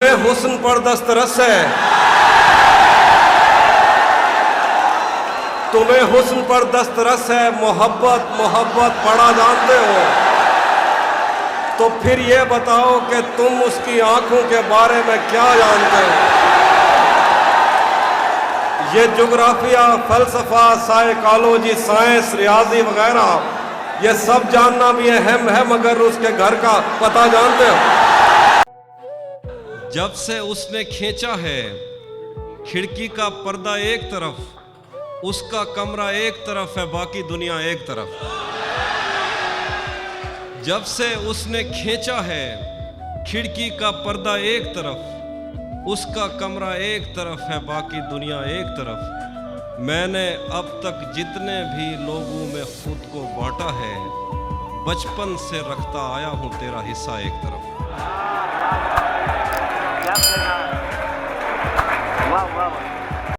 हुस्न पर दस्तरस है, तुम्हें हुस्न पर दस्तरस है, मोहब्बत मोहब्बत बड़ा जानते हो, तो फिर ये बताओ कि तुम उसकी आंखों के बारे में क्या जानते हो। ये जोग्राफिया, फलसफा, साइकोलॉजी, साइंस, रियाजी वगैरह ये सब जानना भी अहम है, मगर उसके घर का पता जानते हो। जब से उसने खींचा है खिड़की का पर्दा एक तरफ, उसका कमरा एक तरफ है, बाकी दुनिया एक तरफ। जब से उसने खींचा है खिड़की का पर्दा एक तरफ, उसका कमरा एक तरफ है, बाकी दुनिया एक तरफ। मैंने अब तक जितने भी लोगों में खुद को बांटा है, बचपन से रखता आया हूं तेरा हिस्सा एक तरफ।